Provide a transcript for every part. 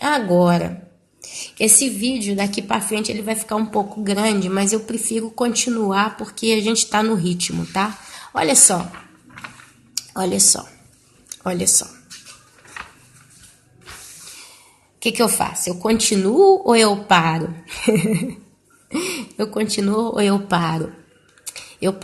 Agora, esse vídeo daqui para frente ele vai ficar um pouco grande, mas eu prefiro continuar porque a gente tá no ritmo, tá? Olha só. O que eu faço? Eu continuo ou eu paro? Eu continuo ou eu paro? Eu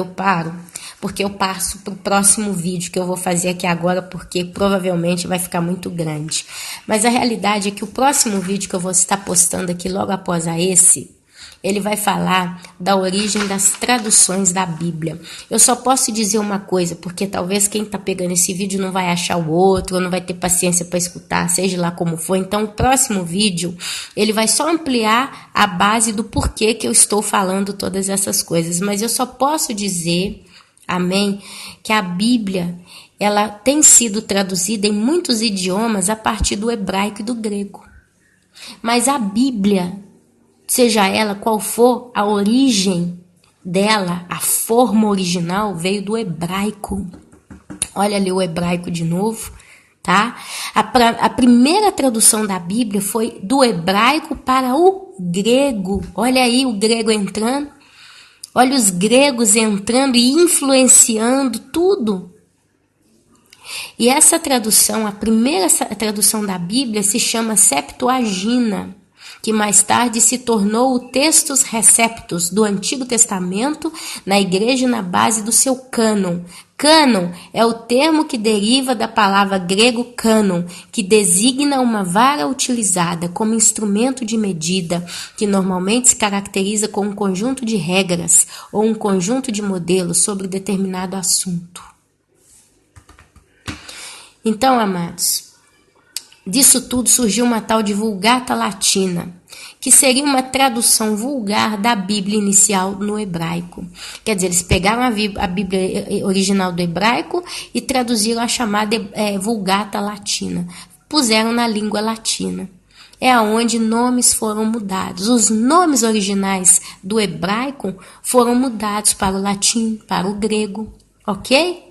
paro, porque eu passo pro próximo vídeo que eu vou fazer aqui agora, porque provavelmente vai ficar muito grande. Mas a realidade é que o próximo vídeo que eu vou estar postando aqui logo após esse, ele vai falar da origem das traduções da Bíblia. Eu só posso dizer uma coisa, porque talvez quem está pegando esse vídeo não vai achar o outro, ou não vai ter paciência para escutar, seja lá como for. Então, o próximo vídeo, ele vai só ampliar a base do porquê que eu estou falando todas essas coisas. Mas eu só posso dizer, amém, que a Bíblia, ela tem sido traduzida em muitos idiomas a partir do hebraico e do grego. Mas a Bíblia, seja ela qual for a origem dela, a forma original veio do hebraico. Olha ali o hebraico de novo, tá? A primeira tradução da Bíblia foi do hebraico para o grego. Olha aí o grego entrando. Olha os gregos entrando e influenciando tudo. E essa tradução, a primeira tradução da Bíblia se chama Septuaginta, que mais tarde se tornou o Textus Receptus do Antigo Testamento na igreja na base do seu cânon. Cânon é o termo que deriva da palavra grego cânon, que designa uma vara utilizada como instrumento de medida, que normalmente se caracteriza com um conjunto de regras ou um conjunto de modelos sobre determinado assunto. Então, amados, disso tudo surgiu uma tal de Vulgata Latina, que seria uma tradução vulgar da Bíblia inicial no hebraico. Quer dizer, eles pegaram a Bíblia original do hebraico e traduziram a chamada Vulgata Latina. Puseram na língua latina. É aonde nomes foram mudados. Os nomes originais do hebraico foram mudados para o latim, para o grego, ok?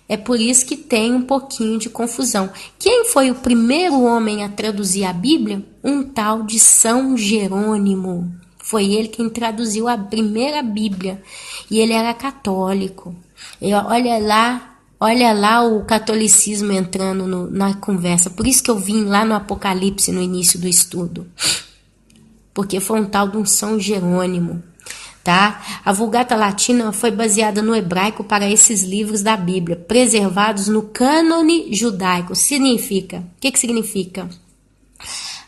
É por isso que tem um pouquinho de confusão. Quem foi o primeiro homem a traduzir a Bíblia? Um tal de São Jerônimo. Foi ele quem traduziu a primeira Bíblia. E ele era católico. E olha lá o catolicismo entrando na conversa. Por isso que eu vim lá no Apocalipse no início do estudo. Porque foi um tal de um São Jerônimo. Tá? A Vulgata Latina foi baseada no hebraico para esses livros da Bíblia, preservados no cânone judaico. O que significa?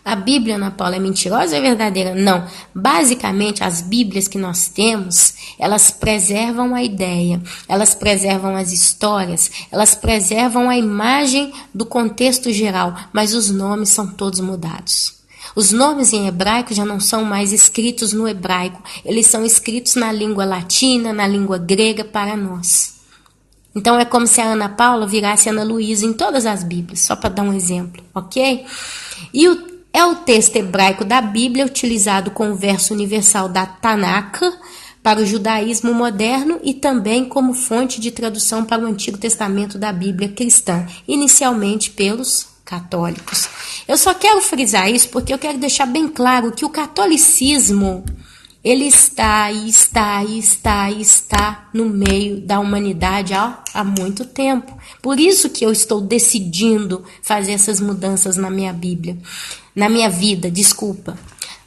A Bíblia, Ana Paula, é mentirosa ou é verdadeira? Não. Basicamente, as Bíblias que nós temos, elas preservam a ideia, elas preservam as histórias, elas preservam a imagem do contexto geral, mas os nomes são todos mudados. Os nomes em hebraico já não são mais escritos no hebraico, eles são escritos na língua latina, na língua grega para nós. Então é como se a Ana Paula virasse Ana Luísa em todas as Bíblias, só para dar um exemplo, ok? E é o texto hebraico da Bíblia utilizado com o verso universal da Tanakh para o judaísmo moderno e também como fonte de tradução para o Antigo Testamento da Bíblia cristã, inicialmente pelos católicos. Eu só quero frisar isso porque eu quero deixar bem claro que o catolicismo, ele está no meio da humanidade há muito tempo. Por isso que eu estou decidindo fazer essas mudanças na minha Bíblia, na minha vida, desculpa.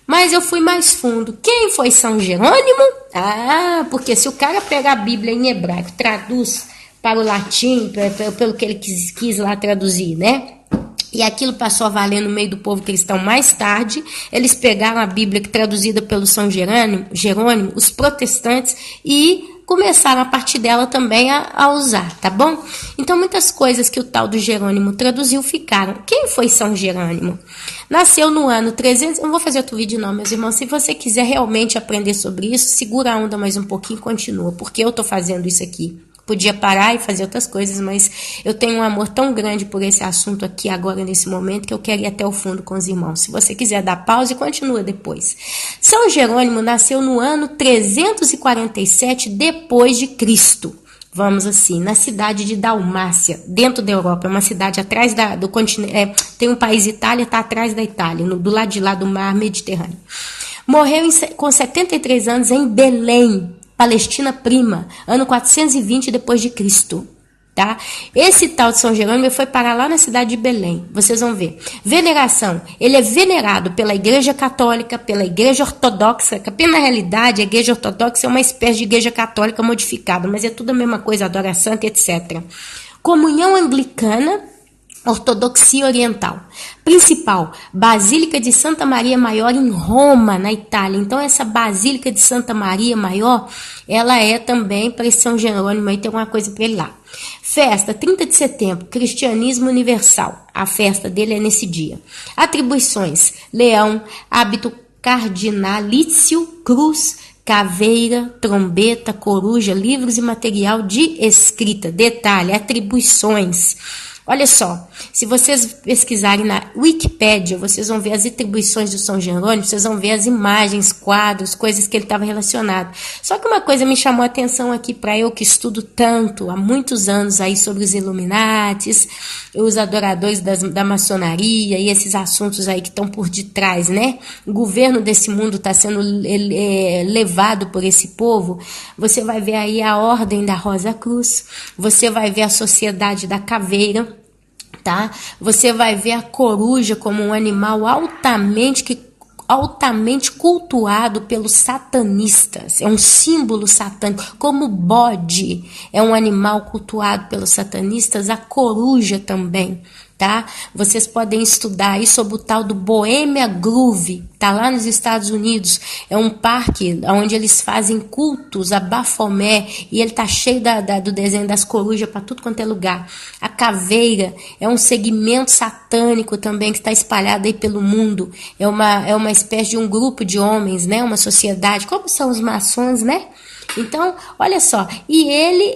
Mas eu fui mais fundo. Quem foi São Jerônimo? Porque se o cara pegar a Bíblia em hebraico, traduz para o latim, pelo que ele quis lá traduzir, né? E aquilo passou a valer no meio do povo cristão mais tarde. Eles pegaram a Bíblia traduzida pelo São Jerônimo, os protestantes, e começaram a partir dela também a usar, tá bom? Então muitas coisas que o tal do Jerônimo traduziu ficaram. Quem foi São Jerônimo? Nasceu no ano 300... Eu não vou fazer outro vídeo não, meus irmãos. Se você quiser realmente aprender sobre isso, segura a onda mais um pouquinho e continua, porque eu tô fazendo isso aqui. Podia parar e fazer outras coisas, mas eu tenho um amor tão grande por esse assunto aqui agora, nesse momento, que eu quero ir até o fundo com os irmãos. Se você quiser dar pausa, continua depois. São Jerônimo nasceu no ano 347 depois de Cristo. Vamos assim, na cidade de Dalmácia, dentro da Europa. É uma cidade atrás do continente, Tem um país Itália, está atrás da Itália, do lado de lá do mar Mediterrâneo. Morreu com 73 anos em Belém, Palestina Prima, ano 420 depois de Cristo. Tá? Esse tal de São Jerônimo foi parar lá na cidade de Belém. Vocês vão ver. Veneração. Ele é venerado pela Igreja Católica, pela Igreja Ortodoxa, que na realidade a Igreja Ortodoxa é uma espécie de Igreja Católica modificada, mas é tudo a mesma coisa, adora santa, etc. Comunhão Anglicana, Ortodoxia Oriental. Principal, Basílica de Santa Maria Maior em Roma, na Itália. Então, essa Basílica de Santa Maria Maior, ela é também para esse São Jerônimo, aí tem alguma coisa para ele lá. Festa, 30 de setembro, Cristianismo Universal. A festa dele é nesse dia. Atribuições, leão, hábito cardinalício, cruz, caveira, trombeta, coruja, livros e material de escrita. Detalhe, atribuições. Olha só, se vocês pesquisarem na Wikipédia, vocês vão ver as atribuições do São Jerônimo, vocês vão ver as imagens, quadros, coisas que ele estava relacionado. Só que uma coisa me chamou a atenção aqui para eu que estudo tanto, há muitos anos aí sobre os Illuminatis, os adoradores da maçonaria e esses assuntos aí que estão por detrás, né? O governo desse mundo está sendo levado por esse povo. Você vai ver aí a Ordem da Rosa Cruz, você vai ver a Sociedade da Caveira, tá? Você vai ver a coruja como um animal altamente cultuado pelos satanistas. É um símbolo satânico. Como o bode é um animal cultuado pelos satanistas, a coruja também, tá? Vocês podem estudar aí sobre o tal do Bohemia Grove, tá lá nos Estados Unidos. É um parque onde eles fazem cultos a Baphomet e ele tá cheio do desenho das corujas para tudo quanto é lugar. A caveira é um segmento satânico também que está espalhado aí pelo mundo. É uma espécie de um grupo de homens, né? Uma sociedade, como são os maçons, né? Então, olha só, e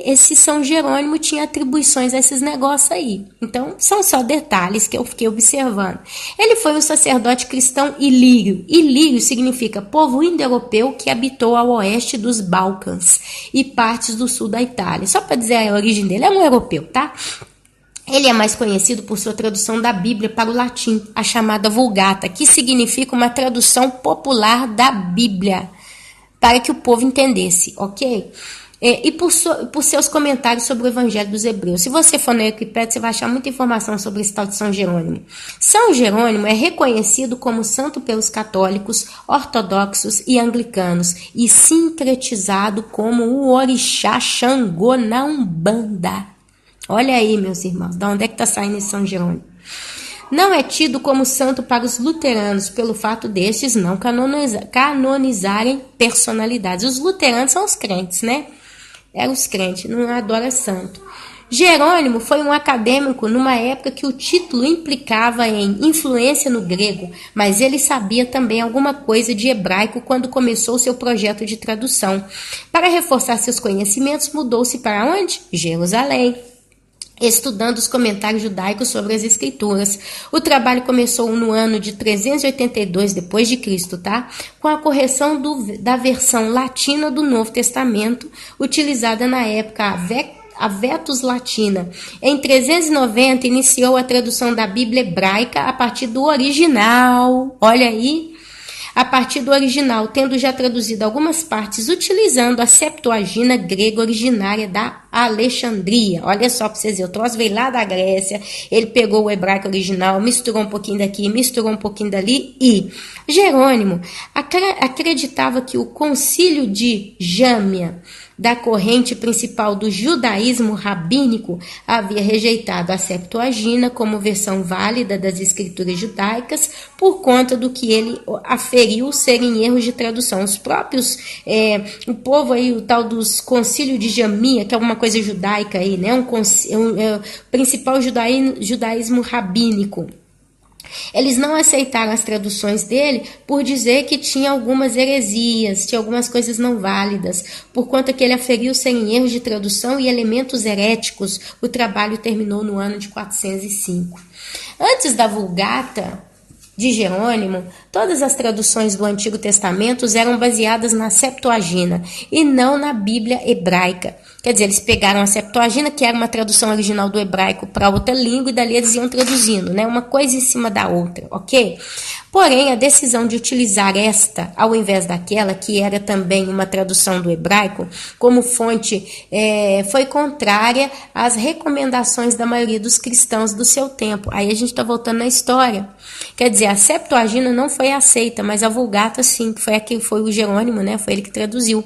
esse São Jerônimo tinha atribuições a esses negócios aí. Então, são só detalhes que eu fiquei observando. Ele foi um sacerdote cristão ilírio. Ilírio significa povo indo-europeu que habitou ao oeste dos Balcãs e partes do sul da Itália. Só para dizer a origem dele, é um europeu, tá? Ele é mais conhecido por sua tradução da Bíblia para o latim, a chamada Vulgata, que significa uma tradução popular da Bíblia, para que o povo entendesse, ok? E por seus comentários sobre o Evangelho dos Hebreus. Se você for na Wikipédia, você vai achar muita informação sobre esse tal de São Jerônimo. São Jerônimo é reconhecido como santo pelos católicos, ortodoxos e anglicanos, e sincretizado como o orixá Xangô na Umbanda. Olha aí, meus irmãos, de onde é que está saindo esse São Jerônimo? Não é tido como santo para os luteranos, pelo fato destes não canonizarem personalidades. Os luteranos são os crentes, né? Os crentes, não adoram santo. Jerônimo foi um acadêmico numa época que o título implicava em influência no grego, mas ele sabia também alguma coisa de hebraico quando começou seu projeto de tradução. Para reforçar seus conhecimentos, mudou-se para onde? Jerusalém, estudando os comentários judaicos sobre as escrituras. O trabalho começou no ano de 382 depois de Cristo, tá? Com a correção da versão latina do Novo Testamento, utilizada na época a Vetus Latina. Em 390 iniciou a tradução da Bíblia hebraica a partir do original. Olha aí. A partir do original, tendo já traduzido algumas partes, utilizando a Septuaginta grega originária da Alexandria. Olha só para vocês verem, o troço veio lá da Grécia, ele pegou o hebraico original, misturou um pouquinho daqui, misturou um pouquinho dali, e Jerônimo acreditava que o concílio de Jâmia, da corrente principal do judaísmo rabínico, havia rejeitado a Septuaginta como versão válida das escrituras judaicas por conta do que ele aferiu serem erros de tradução. Os próprios, o povo aí, o tal dos concílio de Jamia, que é alguma coisa judaica aí, né? Principal judaísmo rabínico. Eles não aceitaram as traduções dele por dizer que tinha algumas heresias, tinha algumas coisas não válidas, por conta que ele aferiu serem erros de tradução e elementos heréticos. O trabalho terminou no ano de 405. Antes da Vulgata de Jerônimo, todas as traduções do Antigo Testamento eram baseadas na Septuaginta e não na Bíblia hebraica. Quer dizer, eles pegaram a Septuaginta, que era uma tradução original do hebraico para outra língua, e dali eles iam traduzindo, né? Uma coisa em cima da outra, ok? Porém, a decisão de utilizar esta, ao invés daquela, que era também uma tradução do hebraico, como fonte, foi contrária às recomendações da maioria dos cristãos do seu tempo. Aí a gente está voltando na história. Quer dizer, a Septuaginta não foi aceita, mas a Vulgata sim, que foi a que foi o Jerônimo, né? Foi ele que traduziu.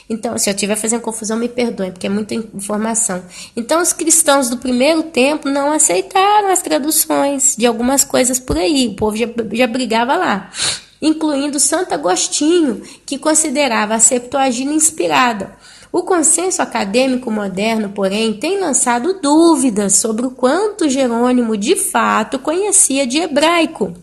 Então, se eu estiver fazendo confusão, me perdoem, porque é muita informação. Então, os cristãos do primeiro tempo não aceitaram as traduções de algumas coisas por aí. O povo já brigava lá, incluindo Santo Agostinho, que considerava a Septuaginta inspirada. O consenso acadêmico moderno, porém, tem lançado dúvidas sobre o quanto Jerônimo de fato conhecia de hebraico.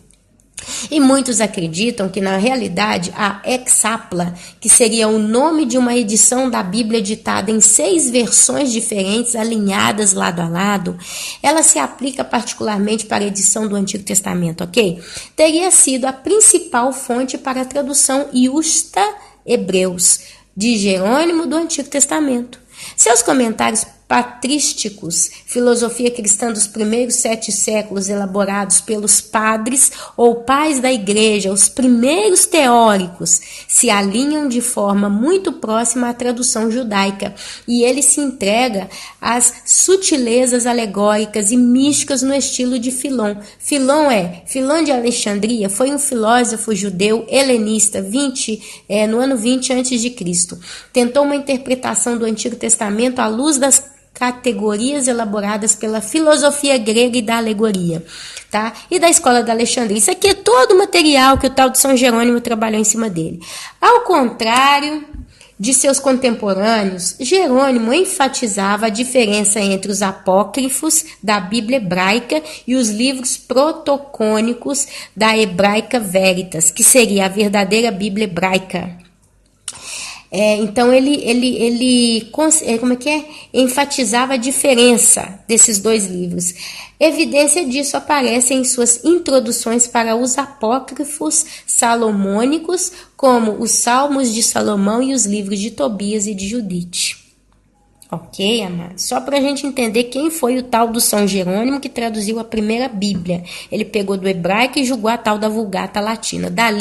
E muitos acreditam que, na realidade, a Hexapla, que seria o nome de uma edição da Bíblia ditada em 6 versões diferentes, alinhadas lado a lado, ela se aplica particularmente para a edição do Antigo Testamento, ok? Teria sido a principal fonte para a tradução Iusta Hebreus, de Jerônimo do Antigo Testamento. Seus comentários patrísticos, filosofia cristã dos primeiros 7 séculos, elaborados pelos padres ou pais da igreja, os primeiros teóricos, se alinham de forma muito próxima à tradução judaica, e ele se entrega às sutilezas alegóricas e místicas no estilo de Filon. Filon de Alexandria foi um filósofo judeu helenista no ano 20 a.C. Tentou uma interpretação do Antigo Testamento à luz das categorias elaboradas pela filosofia grega e da alegoria, tá? E da escola da Alexandria. Isso aqui é todo o material que o tal de São Jerônimo trabalhou em cima dele. Ao contrário de seus contemporâneos, Jerônimo enfatizava a diferença entre os apócrifos da Bíblia hebraica e os livros protocônicos da Hebraica Veritas, que seria a verdadeira Bíblia hebraica. Então ele enfatizava a diferença desses 2 livros. Evidência disso aparece em suas introduções para os apócrifos salomônicos, como os Salmos de Salomão e os livros de Tobias e de Judite. Ok, amados? Só para a gente entender quem foi o tal do São Jerônimo que traduziu a primeira Bíblia. Ele pegou do hebraico e julgou a tal da Vulgata Latina. Dali,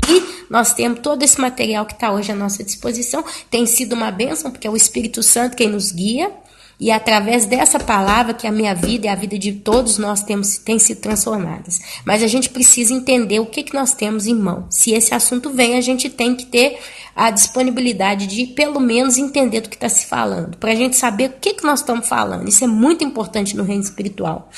nós temos todo esse material que está hoje à nossa disposição. Tem sido uma bênção, porque é o Espírito Santo quem nos guia. E através dessa palavra que a minha vida e a vida de todos nós tem sido transformadas. Mas a gente precisa entender o que nós temos em mão. Se esse assunto vem, a gente tem que ter a disponibilidade de, pelo menos, entender do que está se falando. Para a gente saber o que nós estamos falando. Isso é muito importante no reino espiritual.